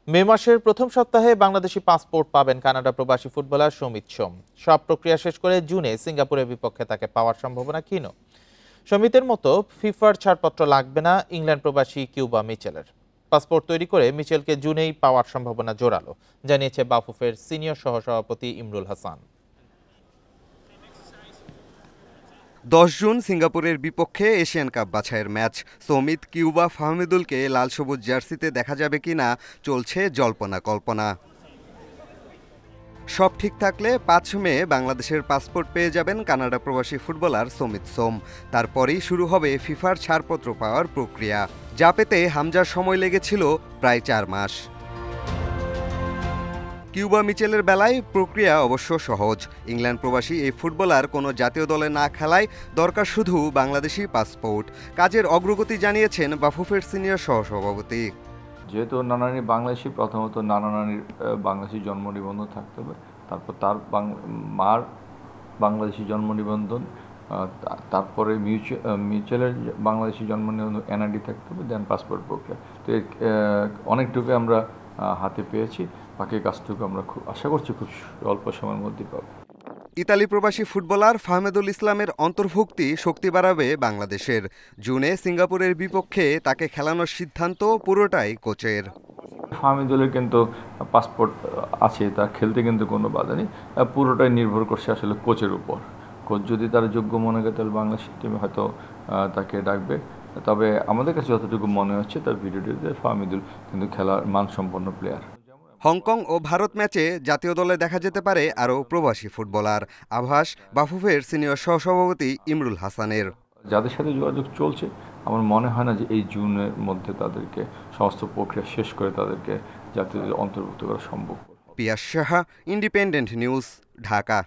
মে মাসের প্রথম সপ্তাহে বাংলাদেশি পাসপোর্ট পাবেন কানাডা প্রবাসী ফুটবলার সমিত সোম। সব প্রক্রিয়া শেষ করে জুনে সিঙ্গাপুরের বিপক্ষে তাকে পাওয়ার সম্ভাবনা ক্ষীণ। সমিতের মতো ফিফার ছাড়পত্র লাগবে না ইংল্যান্ড প্রবাসী কিউবা মিচেলের। পাসপোর্ট তৈরি করে মিচেলকে জুনেই পাওয়ার সম্ভাবনা জোরালো, জানিয়েছে বাফুফের সিনিয়র সহসভাপতি ইমরুল হাসান। 10 জুন সিঙ্গাপুরের বিপক্ষে এশিয়ান কাপ বাছাইয়ের ম্যাচ। সমিত কিউবা ফাহমিদুলকে লাল সবুজ জার্সিতে দেখা যাবে কিনা চলছে জল্পনা কল্পনা। সব ঠিক থাকলে 5 মে বাংলাদেশের পাসপোর্ট পেয়ে যাবেন কানাডা প্রবাসী ফুটবলার সমিত সোম। তারপরেই শুরু হবে ফিফার ছাড়পত্র পাওয়ার প্রক্রিয়া, যা পেতে হামজার সময় লেগেছিল প্রায় 4 মাস। কিউবা মিচেলের বেলায় প্রক্রিয়া অবশ্য সহজ। ইংল্যান্ড প্রবাসী এই ফুটবলার কোনো জাতীয় দলে না খেলায় দরকার শুধু বাংলাদেশি পাসপোর্ট। কাজের অগ্রগতি জানিয়েছেন বাফুফের সিনিয়র সহসভাপতি। যেহেতু নানানি বাংলাদেশি, প্রথমত নানানির বাংলাদেশি জন্ম নিবন্ধন থাকতে হবে, তারপর তার মার বাংলাদেশি জন্ম নিবন্ধন, তারপরে মিউচুয়ালের বাংলাদেশি জন্ম নিবন্ধন এনআইডি থাকতে হবে, দেন পাসপোর্ট প্রক্রিয়া। তো অনেকটুকু আমরা হাতে পেয়েছি, বাকি কাজটুকু আমরা আশা করছি খুব অল্প সময়ের মধ্যেই পাবো। ইতালি প্রবাসী ফুটবলার ফাহমেদুল ইসলামের অন্তর্ভুক্তি শক্তি বাড়াবে বাংলাদেশের। জুনে সিঙ্গাপুরের বিপক্ষে তাকে খেলানোর সিদ্ধান্ত পুরোটাই কোচের। ফাহমিদুলের কিন্তু পাসপোর্ট আছে, তার খেলতে কিন্তু কোনো বাধা নেই, পুরোটাই নির্ভর করছে আসলে কোচের উপর। কোচ যদি তার যোগ্য মনে করে তাহলে বাংলাদেশ টিমে হয়তো তাকে ডাকবে। তবে আমাদের কাছে যতটুকু মনে হচ্ছে তার ভিডিওটিতে ফাহমিদুল কিন্তু খেলার মানসম্পন্ন প্লেয়ার। হংকং ও ভারত ম্যাচে জাতীয় দলে দেখা যেতে পারে আরও প্রবাসী ফুটবলার। আভাস বাফুফের সিনিয়র সহসভাপতি ইমরুল হাসানের। যাদের সাথে যোগাযোগ চলছে, আমার মনে হয় না যে এই জুনের মধ্যে তাদেরকে সমস্ত প্রক্রিয়া শেষ করে তাদেরকে জাতীয় দলে অন্তর্ভুক্ত করা সম্ভব। পিয়াস সাহা, ইন্ডিপেন্ডেন্ট নিউজ, ঢাকা।